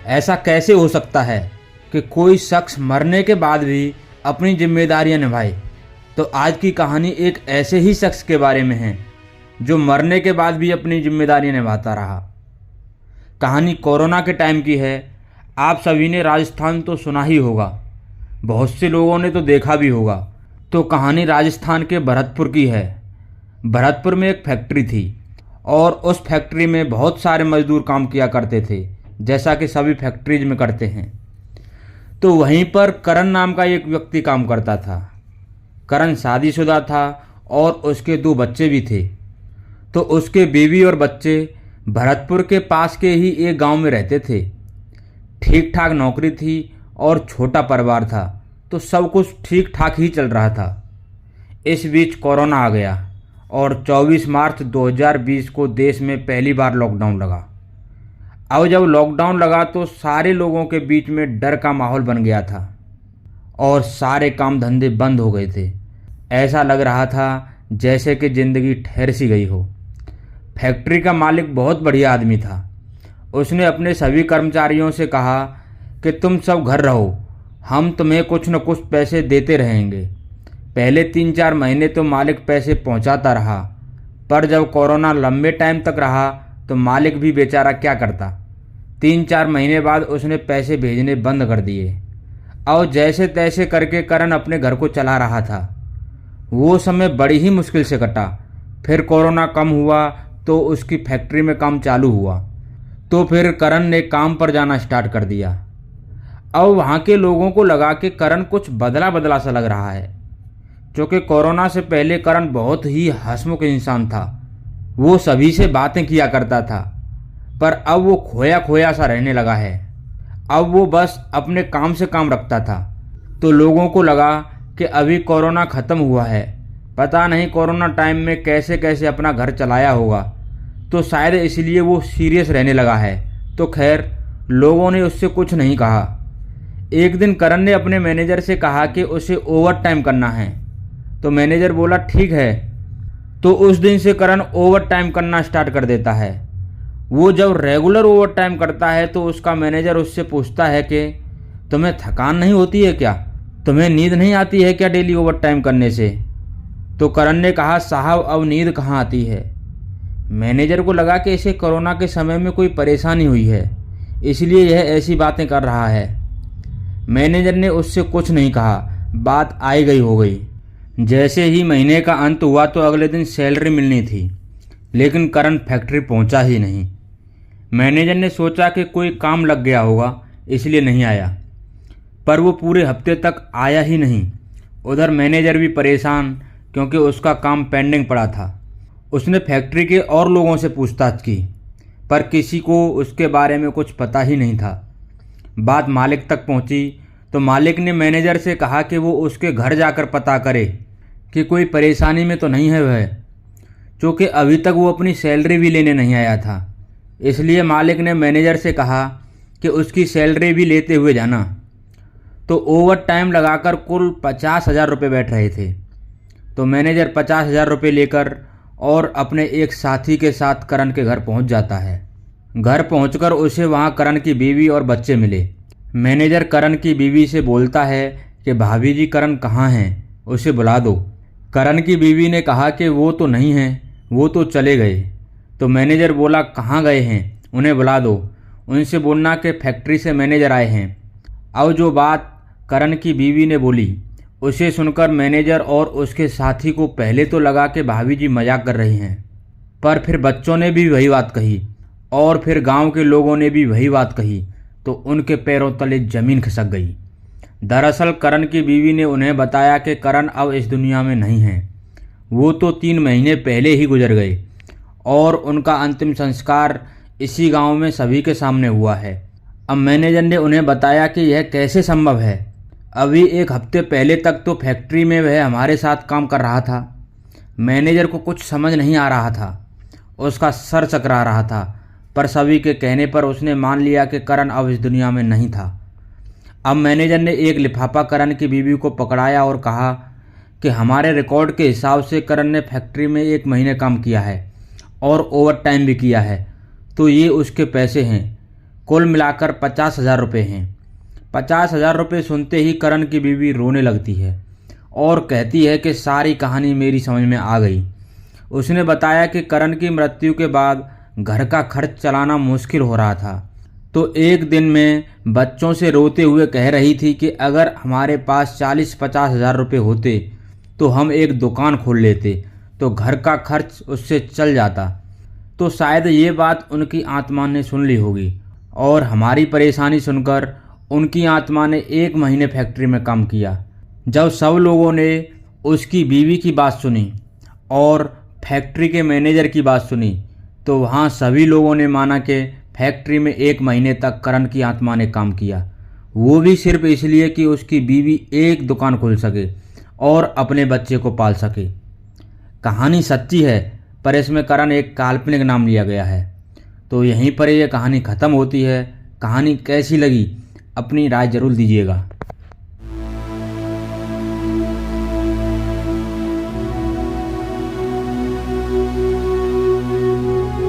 ऐसा कैसे हो सकता है कि कोई शख्स मरने के बाद भी अपनी जिम्मेदारियां निभाए। तो आज की कहानी एक ऐसे ही शख्स के बारे में है जो मरने के बाद भी अपनी जिम्मेदारियां निभाता रहा। कहानी कोरोना के टाइम की है। आप सभी ने राजस्थान तो सुना ही होगा, बहुत से लोगों ने तो देखा भी होगा। तो कहानी राजस्थान के भरतपुर की है। भरतपुर में एक फैक्ट्री थी और उस फैक्ट्री में बहुत सारे मजदूर काम किया करते थे, जैसा कि सभी फैक्ट्रीज में करते हैं। तो वहीं पर करण नाम का एक व्यक्ति काम करता था। करण शादीशुदा था और उसके 2 बच्चे भी थे। तो उसके बीवी और बच्चे भरतपुर के पास के ही एक गांव में रहते थे। ठीक ठाक नौकरी थी और छोटा परिवार था, तो सब कुछ ठीक ठाक ही चल रहा था। इस बीच कोरोना आ गया और 24 मार्च 2020 को देश में पहली बार लॉकडाउन लगा। अब जब लॉकडाउन लगा तो सारे लोगों के बीच में डर का माहौल बन गया था और सारे काम धंधे बंद हो गए थे। ऐसा लग रहा था जैसे कि ज़िंदगी ठहर सी गई हो। फैक्ट्री का मालिक बहुत बढ़िया आदमी था। उसने अपने सभी कर्मचारियों से कहा कि तुम सब घर रहो, हम तुम्हें कुछ न कुछ पैसे देते रहेंगे। पहले 3-4 महीने तो मालिक पैसे पहुंचाता रहा, पर जब कोरोना लंबे टाइम तक रहा तो मालिक भी बेचारा क्या करता। 3-4 महीने बाद उसने पैसे भेजने बंद कर दिए और जैसे तैसे करके करण अपने घर को चला रहा था। वो समय बड़ी ही मुश्किल से कटा। फिर कोरोना कम हुआ तो उसकी फैक्ट्री में काम चालू हुआ, तो फिर करण ने काम पर जाना स्टार्ट कर दिया। अब वहाँ के लोगों को लगा कि करण कुछ बदला बदला सा लग रहा है, क्योंकि कोरोना से पहले करण बहुत ही हंसमुख इंसान था। वो सभी से बातें किया करता था, पर अब वो खोया खोया सा रहने लगा है। अब वो बस अपने काम से काम रखता था। तो लोगों को लगा कि अभी कोरोना ख़त्म हुआ है, पता नहीं कोरोना टाइम में कैसे कैसे अपना घर चलाया होगा, तो शायद इसलिए वो सीरियस रहने लगा है। तो खैर, लोगों ने उससे कुछ नहीं कहा। एक दिन करण ने अपने मैनेजर से कहा कि उसे ओवर टाइम करना है, तो मैनेजर बोला ठीक है। तो उस दिन से करण ओवर टाइम करना स्टार्ट कर देता है। वो जब रेगुलर ओवर टाइम करता है तो उसका मैनेजर उससे पूछता है कि तुम्हें थकान नहीं होती है क्या, तुम्हें नींद नहीं आती है क्या डेली ओवर टाइम करने से। तो करण ने कहा साहब अब नींद कहाँ आती है। मैनेजर को लगा कि इसे कोरोना के समय में कोई परेशानी हुई है, इसलिए यह ऐसी बातें कर रहा है। मैनेजर ने उससे कुछ नहीं कहा, बात आई गई हो गई। जैसे ही महीने का अंत हुआ तो अगले दिन सैलरी मिलनी थी, लेकिन करण फैक्ट्री पहुंचा ही नहीं। मैनेजर ने सोचा कि कोई काम लग गया होगा इसलिए नहीं आया, पर वो पूरे हफ्ते तक आया ही नहीं। उधर मैनेजर भी परेशान, क्योंकि उसका काम पेंडिंग पड़ा था। उसने फैक्ट्री के और लोगों से पूछताछ की, पर किसी को उसके बारे में कुछ पता ही नहीं था। बात मालिक तक पहुंची तो मालिक ने मैनेजर से कहा कि वो उसके घर जाकर पता करे कि कोई परेशानी में तो नहीं है वह, क्योंकि अभी तक वो अपनी सैलरी भी लेने नहीं आया था। इसलिए मालिक ने मैनेजर से कहा कि उसकी सैलरी भी लेते हुए जाना। तो ओवर टाइम लगाकर कुल 50,000 रुपये बैठ रहे थे। तो मैनेजर 50,000 रुपये लेकर और अपने एक साथी के साथ करण के घर पहुंच जाता है। घर पहुंचकर उसे वहां करण की बीवी और बच्चे मिले। मैनेजर करण की बीवी से बोलता है कि भाभी जी करण कहाँ हैं, उसे बुला दो। करण की बीवी ने कहा कि वो तो नहीं हैं, वो तो चले गए। तो मैनेजर बोला कहाँ गए हैं, उन्हें बुला दो, उनसे बोलना कि फैक्ट्री से मैनेजर आए हैं। अब जो बात करण की बीवी ने बोली उसे सुनकर मैनेजर और उसके साथी को पहले तो लगा कि भाभी जी मजाक कर रही हैं, पर फिर बच्चों ने भी वही बात कही और फिर गांव के लोगों ने भी वही बात कही, तो उनके पैरों तले जमीन खिसक गई। दरअसल करण की बीवी ने उन्हें बताया कि करण अब इस दुनिया में नहीं है। वो तो 3 महीने पहले ही गुजर गए और उनका अंतिम संस्कार इसी गांव में सभी के सामने हुआ है। अब मैनेजर ने उन्हें बताया कि यह कैसे संभव है। अभी 1 हफ्ते पहले तक तो फैक्ट्री में वह हमारे साथ काम कर रहा था। मैनेजर को कुछ समझ नहीं आ रहा था, उसका सर चकरा रहा था, पर सभी के कहने पर उसने मान लिया कि करण अब इस दुनिया में नहीं था। अब मैनेजर ने एक लिफाफा करण की बीवी को पकड़ाया और कहा कि हमारे रिकॉर्ड के हिसाब से करण ने फैक्ट्री में 1 महीने काम किया है और ओवर टाइम भी किया है, तो ये उसके पैसे हैं। कुल मिलाकर 50,000 रुपये हैं। 50,000 रुपये सुनते ही करण की बीवी रोने लगती है और कहती है कि सारी कहानी मेरी समझ में आ गई। उसने बताया कि करण की मृत्यु के बाद घर का खर्च चलाना मुश्किल हो रहा था, तो एक दिन में बच्चों से रोते हुए कह रही थी कि अगर हमारे पास 40-50 हज़ार रुपये होते तो हम एक दुकान खोल लेते, तो घर का खर्च उससे चल जाता। तो शायद ये बात उनकी आत्मा ने सुन ली होगी और हमारी परेशानी सुनकर उनकी आत्मा ने 1 महीने फैक्ट्री में काम किया। जब सब लोगों ने उसकी बीवी की बात सुनी और फैक्ट्री के मैनेजर की बात सुनी, तो वहाँ सभी लोगों ने माना कि फैक्ट्री में 1 महीने तक करण की आत्मा ने काम किया, वो भी सिर्फ इसलिए कि उसकी बीवी एक दुकान खोल सके और अपने बच्चे को पाल सके। कहानी सच्ची है, पर इसमें करण एक काल्पनिक नाम लिया गया है। तो यहीं पर यह कहानी ख़त्म होती है। कहानी कैसी लगी अपनी राय ज़रूर दीजिएगा।